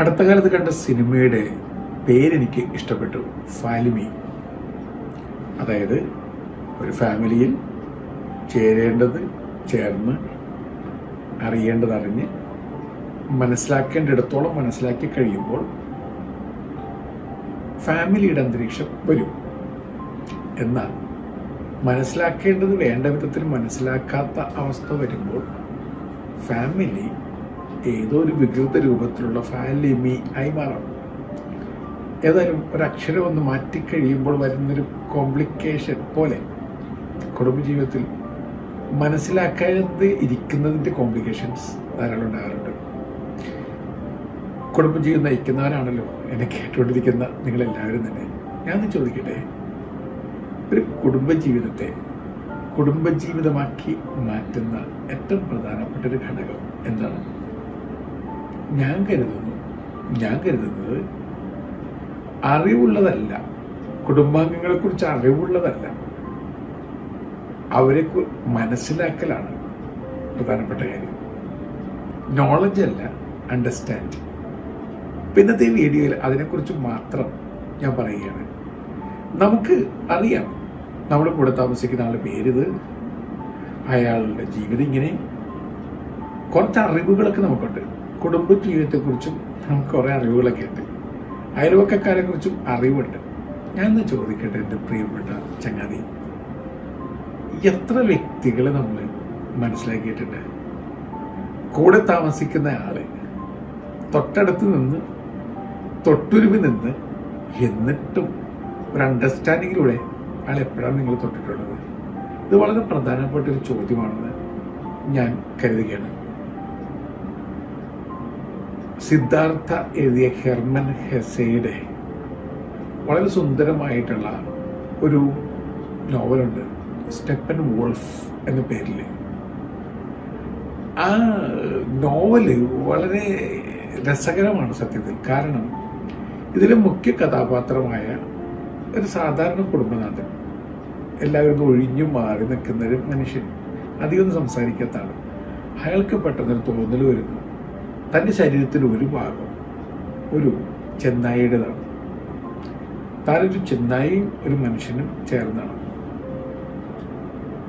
അടുത്ത കാലത്ത് കണ്ട സിനിമയുടെ പേരെനിക്ക് ഇഷ്ടപ്പെട്ടു, ഫാലിമി. അതായത് ഒരു ഫാമിലിയിൽ ചേരേണ്ടത് ചേർന്ന്, അറിയേണ്ടത് അറിഞ്ഞ്, മനസ്സിലാക്കേണ്ടിടത്തോളം മനസ്സിലാക്കി കഴിയുമ്പോൾ ഫാമിലിയുടെ അന്തരീക്ഷം വരും. എന്നാൽ മനസ്സിലാക്കേണ്ടത് വേണ്ട വിധത്തിൽ മനസ്സിലാക്കാത്ത അവസ്ഥ വരുമ്പോൾ ഫാമിലി ഏതോ ഒരു വികൃത രൂപത്തിലുള്ള ഫാലിമി ആയി മാറും. ഏതായാലും ഒരക്ഷരം ഒന്ന് മാറ്റിക്കഴിയുമ്പോൾ വരുന്നൊരു കോംപ്ലിക്കേഷൻ പോലെ കുടുംബജീവിതത്തിൽ മനസ്സിലാക്കാതെ ഇരിക്കുന്നതിൻ്റെ കോംപ്ലിക്കേഷൻസ് ധാരാളം ഉണ്ടാകാറുണ്ട്. കുടുംബജീവിതം നയിക്കുന്നവരാണല്ലോ എന്നെ കേട്ടുകൊണ്ടിരിക്കുന്ന നിങ്ങളെല്ലാവരും തന്നെ. ഞാനൊന്ന് ചോദിക്കട്ടെ, ഒരു കുടുംബജീവിതത്തെ കുടുംബജീവിതമാക്കി മാറ്റുന്ന ഏറ്റവും പ്രധാനപ്പെട്ട ഒരു ഘടകം എന്താണ്? ഞാൻ കരുതുന്നത് അറിവുള്ളതല്ല, കുടുംബാംഗങ്ങളെ കുറിച്ച് അറിവുള്ളതല്ല, അവരെ മനസ്സിലാക്കലാണ് പ്രധാനപ്പെട്ട കാര്യം. നോളജ് അല്ല, അണ്ടർസ്റ്റാൻഡ്. പിന്നത്തെ വീഡിയോയിൽ അതിനെക്കുറിച്ച് മാത്രം ഞാൻ പറയുകയാണ്. നമുക്ക് അറിയാം നമ്മുടെ കൂടെ താമസിക്കുന്ന ആളുടെ പേരിത്, അയാളുടെ ജീവിതം ഇങ്ങനെ, കുറച്ച് അറിവുകളൊക്കെ നമുക്കുണ്ട്. കുടുംബ ജീവിതത്തെക്കുറിച്ചും നമുക്ക് കുറേ അറിവുകളൊക്കെ ഉണ്ട്. അയൽവക്കക്കാരെ കുറിച്ചും അറിവുണ്ട്. ഞാനൊന്ന് ചോദിക്കട്ടെ എൻ്റെ പ്രിയപ്പെട്ട ചങ്ങാതി, എത്ര വ്യക്തികളെ നമ്മൾ മനസ്സിലാക്കിയിട്ടുണ്ട്? കൂടെ താമസിക്കുന്ന ആള് തൊട്ടടുത്ത് നിന്ന്, തൊട്ടുരുമി നിന്ന്, എന്നിട്ടും ഒരു അണ്ടർസ്റ്റാൻഡിങ്ങിലൂടെ അയാൾ എപ്പോഴാണ് നിങ്ങൾ തൊട്ടിട്ടുള്ളത്? ഇത് വളരെ പ്രധാനപ്പെട്ട ഒരു ചോദ്യമാണെന്ന് ഞാൻ കരുതുകയാണ്. സിദ്ധാർത്ഥ എഴുതിയ ഹെർമൻ ഹെസയുടെ വളരെ സുന്ദരമായിട്ടുള്ള ഒരു നോവലുണ്ട്, സ്റ്റെപ്പൻ വോൾഫ് എന്ന പേരിൽ. ആ നോവല് വളരെ രസകരമാണ് സത്യത്തിൽ. കാരണം ഇതിലെ മുഖ്യ കഥാപാത്രമായ ഒരു സാധാരണ കുടുംബനാഥൻ, എല്ലാവരും ഒഴിഞ്ഞു മാറി നിൽക്കുന്നൊരു മനുഷ്യൻ, അധികമൊന്നും സംസാരിക്കാത്ത ആൾ. അയാൾക്ക് പെട്ടെന്നൊരു തോന്നൽ വരുന്നു, തൻ്റെ ശരീരത്തിൽ ഒരു ഭാഗം ഒരു ചെന്നായിയുടേതാണ്. താനൊരു ചെന്നായും ഒരു മനുഷ്യനും ചേർന്നാണ്.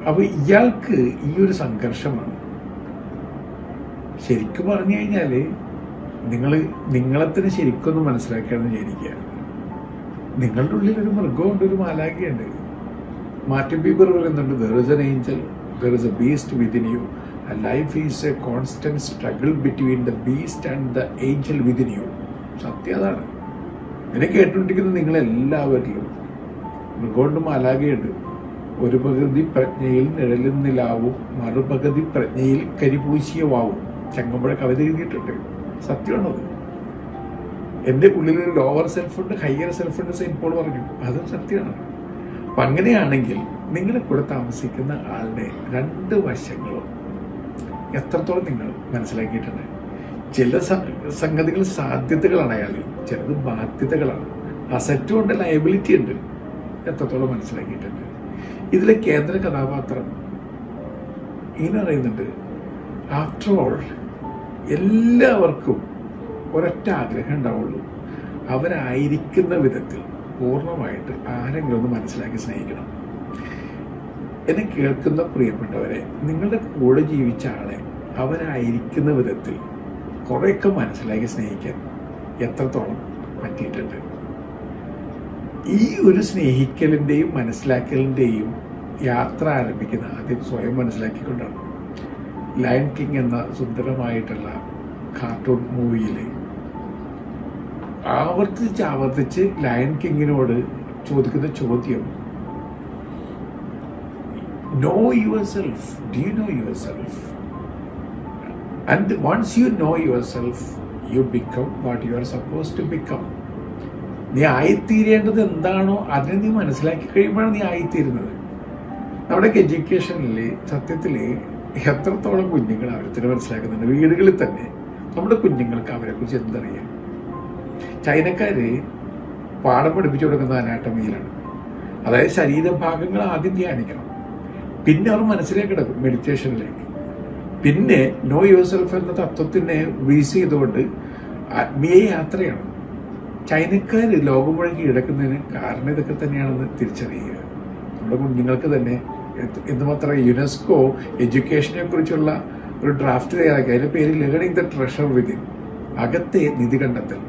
അപ്പൊ ഇയാൾക്ക് ഈ ഒരു സംഘർഷമാണ്. ശരിക്കും പറഞ്ഞു കഴിഞ്ഞാല് നിങ്ങളെ തന്നെ ശരിക്കൊന്ന് മനസ്സിലാക്കിയാണെന്ന് വിചാരിക്കുക. നിങ്ങളുടെ ഉള്ളിൽ ഒരു മൃഗമുണ്ട്, ഒരു മാലാഖയുണ്ട്. മാർട്ടിൻ ബീബർ പറയുന്നുണ്ട്, there is an angel, there is a beast within you. And life is a constant struggle between the beast and the angel within you. സത്യം അതാണ്. എന്നെ കേട്ടുകൊണ്ടിരിക്കുന്ന നിങ്ങളെല്ലാവരിലും മൃഗമുണ്ട്, മാലാഖയുണ്ട്. ഒരു പകുതി പ്രജ്ഞയിൽ നിഴലുന്നിലാവും, മറുപകുതി പ്രജ്ഞയിൽ കരിപൂശിയ വാവും. ചങ്ങമ്പുഴ കവിത എഴുതിയിട്ടുണ്ട്. സത്യമാണത്. എൻ്റെ ഉള്ളിലൊരു ലോവർ സെൽഫുണ്ട്, ഹയർ സെൽഫുണ്ട്, സെയിന്റ് പോൾ പറഞ്ഞു. അതും സത്യമാണ്. അപ്പം അങ്ങനെയാണെങ്കിൽ നിങ്ങളെ കൂടെ താമസിക്കുന്ന ആളുടെ രണ്ട് വശങ്ങളും എത്രത്തോളം നിങ്ങൾ മനസ്സിലാക്കിയിട്ടുണ്ട്? ചില സംഗതികൾ സാധ്യതകളാണ് അയാളിൽ, ചിലത് ബാധ്യതകളാണ്. അസറ്റും ഉണ്ട്, ലയബിലിറ്റി ഉണ്ട്. എത്രത്തോളം മനസ്സിലാക്കിയിട്ടുണ്ട്? ഇതിലെ കേന്ദ്ര കഥാപാത്രം ഇങ്ങനെ പറയുന്നുണ്ട്, ആഫ്റ്റർ ഓൾ എല്ലാവർക്കും ഒരൊറ്റ ആഗ്രഹം ഉണ്ടാവുള്ളൂ, അവരായിരിക്കുന്ന വിധത്തിൽ പൂർണ്ണമായിട്ട് ആരെങ്കിലും ഒന്ന് മനസ്സിലാക്കി സ്നേഹിക്കണം. എന്നെ കേൾക്കുന്ന പ്രിയപ്പെട്ടവരെ, നിങ്ങളുടെ കൂടെ ജീവിച്ച ആളെ അവരായിരിക്കുന്ന വിധത്തിൽ കുറേയൊക്കെ മനസ്സിലാക്കി സ്നേഹിക്കാൻ എത്രത്തോളം പറ്റിയിട്ടുണ്ട്? ഈ ഒരു സ്നേഹിക്കലിൻ്റെയും മനസ്സിലാക്കലിൻ്റെയും യാത്ര ആരംഭിക്കുന്ന ആദ്യം സ്വയം മനസ്സിലാക്കിക്കൊണ്ടാണ്. ലയൺ കിങ് എന്ന സുന്ദരമായിട്ടുള്ള കാർട്ടൂൺ മൂവിയിൽ ആവർത്തിച്ച് ലയൺ കിങ്ങിനോട് ചോദിക്കുന്ന ചോദ്യം, know yourself. Do you know yourself? And once you know yourself, you become what you are supposed to become. നീ ആയിത്തീരേണ്ടത് എന്താണോ അതിനെ നീ മനസ്സിലാക്കി കഴിയുമ്പോഴാണ് നീ ആയിത്തീരുന്നത്. നമ്മുടെ എഡ്യൂക്കേഷനിൽ സത്യത്തിൽ എത്രത്തോളം കുഞ്ഞുങ്ങൾ അവരെ മനസ്സിലാക്കുന്നുണ്ട്. വീടുകളിൽ തന്നെ നമ്മുടെ കുഞ്ഞുങ്ങൾക്ക് അവരെക്കുറിച്ച് എന്തറിയാം? ചൈനക്കാര് പാഠം പഠിപ്പിച്ചു കൊടുക്കുന്ന അനാട്ടമിയിലാണ്. അതായത് ശരീരഭാഗങ്ങൾ ആദ്യം ധ്യാനിക്കണം, പിന്നെ അവർ മനസ്സിലേക്ക് കിടക്കും മെഡിറ്റേഷനിലേക്ക്. പിന്നെ നോ യുവർ സെൽഫ് എന്ന തത്വത്തിനെ ബേസ് ചെയ്തുകൊണ്ട് ആത്മീയ യാത്രയാണ്. ചൈനക്കാർ ലോകം മുഴുവൻ കീഴടക്കുന്നതിന് കാരണം ഇതൊക്കെ തന്നെയാണെന്ന് തിരിച്ചറിയുക. നമ്മുടെ കുഞ്ഞുങ്ങൾക്ക് തന്നെ എന്തുമാത്രം യുനെസ്കോ എഡ്യൂക്കേഷനെ കുറിച്ചുള്ള ഒരു ഡ്രാഫ്റ്റ് തയ്യാറാക്കി. അതിന്റെ പേര് ലേണിംഗ് ദ ട്രഷർ വിതിൻ, അകത്തെ നിധി കണ്ടെത്തൽ.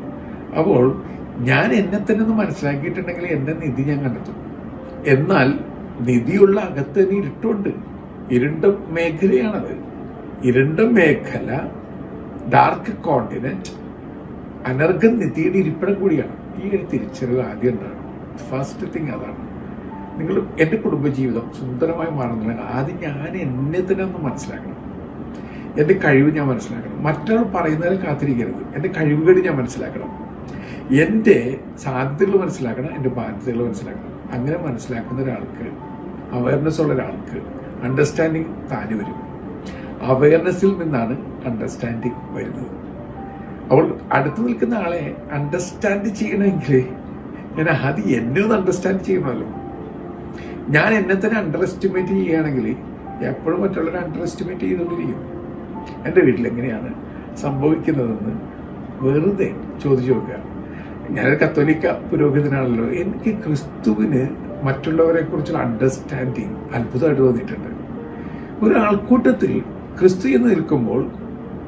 അപ്പോൾ ഞാൻ എന്നെ തന്നെ ഒന്ന് മനസ്സിലാക്കിയിട്ടുണ്ടെങ്കിൽ എന്റെ നിധി ഞാൻ കണ്ടെത്തും. എന്നാൽ നിധിയുള്ള അകത്ത് തന്നെ ഇരുട്ടുണ്ട്. ഇരുണ്ട മേഖലയാണത്. ഇരുണ്ട മേഖല, ഡാർക്ക് കോണ്ടിനെന്റ്, അനർഘ നിധിയുടെ ഇരിപ്പിടം കൂടിയാണ്. ഈ ഒരു തിരിച്ചറിവ് ആദ്യം ഉണ്ടാകും. ഫസ്റ്റ് തിങ് അതാണ്. നിങ്ങൾ എൻ്റെ കുടുംബജീവിതം സുന്ദരമായി മാറുന്നുണ്ടെങ്കിൽ ആദ്യം ഞാൻ എന്നെ തന്നെ ഒന്ന് മനസ്സിലാക്കണം. എൻ്റെ കഴിവ് ഞാൻ മനസ്സിലാക്കണം. മറ്റൊരാൾ പറയുന്നതിനെ കാത്തിരിക്കരുത്. എൻ്റെ കഴിവുകൾ ഞാൻ മനസ്സിലാക്കണം. എൻ്റെ സാധ്യതകൾ മനസ്സിലാക്കണം. എൻ്റെ ബാധ്യതകൾ മനസ്സിലാക്കണം. അങ്ങനെ മനസ്സിലാക്കുന്ന ഒരാൾക്ക്, അവയർനെസ് ഉള്ള ഒരാൾക്ക് അണ്ടർസ്റ്റാൻഡിങ് താനെ വരും. അവയർനെസ്സിൽ നിന്നാണ് അണ്ടർസ്റ്റാൻഡിങ് വരുന്നത്. അപ്പോൾ അടുത്ത് നിൽക്കുന്ന ആളെ അണ്ടർസ്റ്റാൻഡ് ചെയ്യണമെങ്കിൽ ഞാൻ ആദ്യം എന്നെ ഒന്ന് അണ്ടർസ്റ്റാൻഡ് ചെയ്യണമല്ലോ. ഞാൻ എന്നെ തന്നെ അണ്ടർ എസ്റ്റിമേറ്റ് ചെയ്യുകയാണെങ്കിൽ എപ്പോഴും മറ്റുള്ളവരെ അണ്ടർ എസ്റ്റിമേറ്റ് ചെയ്തുകൊണ്ടിരിക്കും. എൻ്റെ വീട്ടിൽ എങ്ങനെയാണ് സംഭവിക്കുന്നതെന്ന് വെറുതെ ചോദിച്ചു നോക്കുക. ഞാനൊരു കത്തോലിക്ക പുരോഹിതനാണല്ലോ. എനിക്ക് ക്രിസ്തുവിന് മറ്റുള്ളവരെ കുറിച്ചുള്ള അണ്ടർസ്റ്റാൻഡിങ് അത്ഭുതമായിട്ട് തോന്നിയിട്ടുണ്ട്. ഒരാൾക്കൂട്ടത്തിൽ ക്രിസ്തു എന്ന് നിൽക്കുമ്പോൾ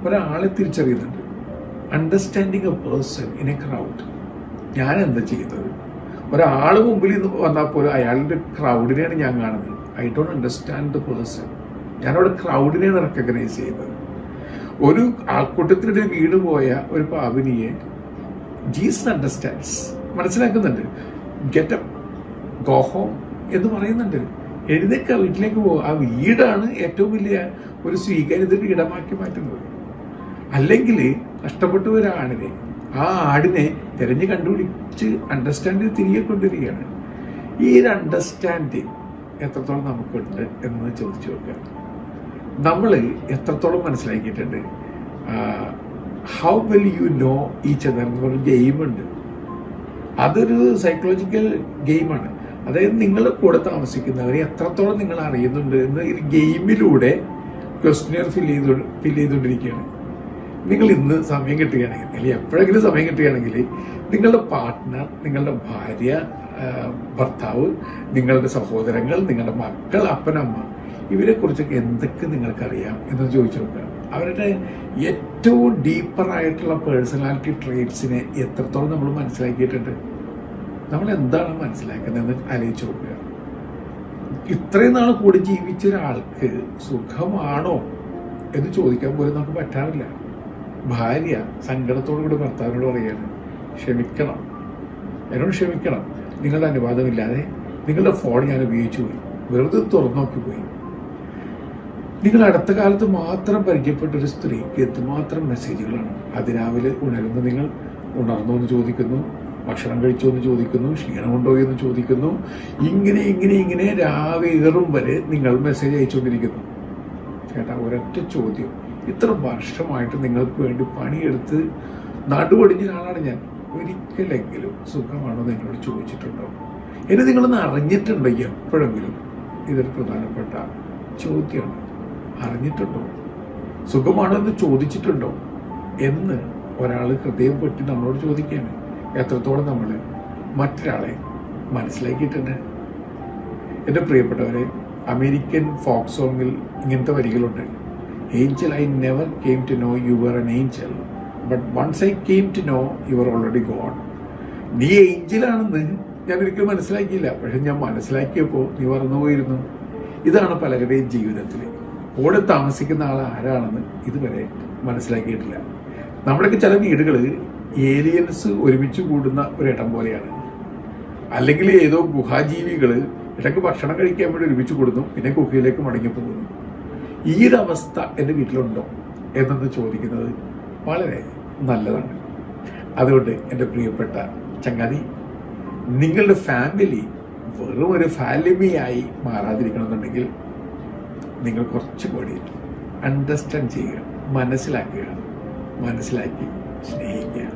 ഒരാളെ തിരിച്ചറിയുന്നുണ്ട്. Understanding a person in a crowd. ഞാൻ എന്താ ചെയ്യുന്നത്? ഒരാൾ മുമ്പിൽ നിന്ന് വന്നാൽ പോലും അയാളുടെ ക്രൗഡിനെയാണ് ഞാൻ കാണുന്നത്. I don't understand the person. ഞാനവിടെ ക്രൗഡിനെയാണ് റെക്കഗ്നൈസ് ചെയ്യുന്നത്. ഒരു ആൾക്കൂട്ടത്തിനിടെ വീണ് പോയ ഒരു പാപിനിയെ ജീസസ് അണ്ടർസ്റ്റാൻഡ്സ്, മനസ്സിലാക്കുന്നുണ്ട്. ഗെറ്റ് അപ്പ്, ഗോ ഹോം എന്ന് പറയുന്നുണ്ട്. എഴുന്നേക്ക, വീട്ടിലേക്ക് പോകുക. ആ വീടാണ് ഏറ്റവും വലിയ ഒരു സ്വീകാര്യതയുടെ ഇടമാക്കി മാറ്റുന്നത്. അല്ലെങ്കിൽ നഷ്ടപ്പെട്ടു ഒരു ആടിനെ, ആ ആടിനെ തിരഞ്ഞു കണ്ടുപിടിച്ച് അണ്ടർസ്റ്റാൻഡ് ചെയ്ത് തിരികെ കൊണ്ടുവരികയാണ്. ഈ ഒരു അണ്ടർസ്റ്റാൻഡിങ് എത്രത്തോളം നമുക്കുണ്ട് എന്ന് ചോദിച്ചു നോക്കുക. നമ്മൾ എത്രത്തോളം മനസ്സിലാക്കിയിട്ടുണ്ട്? How well you know each other എന്ന് പറഞ്ഞ ഗെയിമുണ്ട്. അതൊരു സൈക്കോളജിക്കൽ ഗെയിമാണ്. അതായത് നിങ്ങളുടെ കൂടെ താമസിക്കുന്നവരെ എത്രത്തോളം നിങ്ങൾ അറിയുന്നുണ്ട് എന്ന് ഈ ഗെയിമിലൂടെ ക്വസ്റ്റ്യൻ ഫിൽ ചെയ്തുകൊണ്ടിരിക്കുകയാണ്. നിങ്ങൾ ഇന്ന് സമയം കിട്ടുകയാണെങ്കിൽ, അല്ലെങ്കിൽ എപ്പോഴെങ്കിലും സമയം കിട്ടുകയാണെങ്കിൽ, നിങ്ങളുടെ പാർട്ട്ണർ, നിങ്ങളുടെ ഭാര്യ, ഭർത്താവ്, നിങ്ങളുടെ സഹോദരങ്ങൾ, നിങ്ങളുടെ മക്കൾ, അപ്പനമ്മ, ഇവരെ കുറിച്ചൊക്കെ എന്തൊക്കെ നിങ്ങൾക്കറിയാം എന്ന് ചോദിച്ചു നോക്കുക. അവരുടെ ഏറ്റവും ഡീപ്പറായിട്ടുള്ള പേഴ്സണാലിറ്റി ട്രേറ്റ്സിനെ എത്രത്തോളം നമ്മൾ മനസ്സിലാക്കിയിട്ടുണ്ട്? നമ്മൾ എന്താണ് മനസ്സിലാക്കുന്നതെന്ന് ആലോചിച്ച് നോക്കുക. ഇത്രയും നാൾ കൂടി ജീവിച്ച ഒരാൾക്ക് സുഖമാണോ എന്ന് ചോദിക്കാൻ പോലും നമുക്ക് പറ്റാറില്ല. ഭാര്യ സങ്കടത്തോടു കൂടി ഭർത്താവിനോട് പറയാണ്, ക്ഷമിക്കണം, എന്നോട് ക്ഷമിക്കണം, നിങ്ങളുടെ അനുവാദമില്ലാതെ നിങ്ങളുടെ ഫോൺ ഞാൻ ഉപയോഗിച്ചു പോയി, വെറുതെ തുറന്നു നോക്കി പോയി. നിങ്ങൾ അടുത്ത കാലത്ത് മാത്രം പരിചയപ്പെട്ട ഒരു സ്ത്രീക്ക് എന്തുമാത്രം മെസ്സേജുകളാണ്. അതിരാവിലെ ഉണരുന്ന നിങ്ങൾ ഉണർന്നോ എന്ന് ചോദിക്കുന്നു, ഭക്ഷണം കഴിച്ചോ എന്ന് ചോദിക്കുന്നു, ക്ഷീണമുണ്ടോ എന്ന് ചോദിക്കുന്നു. ഇങ്ങനെ രാവേറും വരെ നിങ്ങൾ മെസ്സേജ് അയച്ചുകൊണ്ടിരിക്കുന്നു. ചേട്ടാ, ഒരൊറ്റ ചോദ്യം. ഇത്ര വർഷമായിട്ട് നിങ്ങൾക്ക് വേണ്ടി പണിയെടുത്ത് നടുവടിഞ്ഞ ഒരാളാണ് ഞാൻ. ഒരിക്കലെങ്കിലും സുഖമാണോ എന്ന് എന്നോട് ചോദിച്ചിട്ടുണ്ടോ? എന്നെ നിങ്ങളൊന്ന് അറിഞ്ഞിട്ടുണ്ടോ എപ്പോഴെങ്കിലും? ഇതൊരു പ്രധാനപ്പെട്ട ചോദ്യമാണ്. അറിഞ്ഞിട്ടുണ്ടോ? സുഖമാണോ എന്ന് ചോദിച്ചിട്ടുണ്ടോ എന്ന് ഒരാൾ ഹൃദയം പൊട്ടി നമ്മളോട് ചോദിക്കുകയാണ്. എത്രത്തോളം നമ്മൾ മറ്റൊരാളെ മനസ്സിലാക്കിയിട്ടുണ്ട്? എൻ്റെ പ്രിയപ്പെട്ടവരെ, അമേരിക്കൻ ഫോക്ക് സോങ്ങിൽ ഇങ്ങനത്തെ വരികളുണ്ട്. Angel, I never came to know you were an angel, but once I came to know you are already gone. നീ ഏഞ്ചലാണെന്ന് ഞാൻ ഒരിക്കലും മനസ്സിലാക്കിയില്ല, പക്ഷെ ഞാൻ മനസ്സിലാക്കിയപ്പോൾ നീ മറന്നുപോയിരുന്നു. ഇതാണ് പലരുടെയും ജീവിതത്തിൽ. കൂടെ താമസിക്കുന്ന ആൾ ആരാണെന്ന് ഇതുവരെ മനസ്സിലാക്കിയിട്ടില്ല. നമ്മുടെയൊക്കെ ചില വീടുകൾ ഏലിയൻസ് ഒരുമിച്ച് കൂടുന്ന ഒരിടം പോലെയാണ്. അല്ലെങ്കിൽ ഏതോ ഗുഹാജീവികൾ ഇടയ്ക്ക് ഭക്ഷണം കഴിക്കാൻ വേണ്ടി ഒരുമിച്ച് കൂടുന്നു, പിന്നെ കുക്കിയിലേക്ക് മടങ്ങിപ്പോകുന്നു. ഈ ഒരു അവസ്ഥ എൻ്റെ വീട്ടിലുണ്ടോ എന്നൊന്ന് ചോദിക്കുന്നത് വളരെ നല്ലതാണ്. അതുകൊണ്ട് എൻ്റെ പ്രിയപ്പെട്ട ചങ്ങാതി, നിങ്ങളുടെ ഫാമിലി വെറും ഒരു ഫാമിലിയായി മാറാതിരിക്കണമെന്നുണ്ടെങ്കിൽ നിങ്ങൾ കുറച്ചുകൂടി അണ്ടർസ്റ്റാൻഡ് ചെയ്യുക, മനസ്സിലാക്കുക, മനസ്സിലാക്കി സ്നേഹിക്കുക.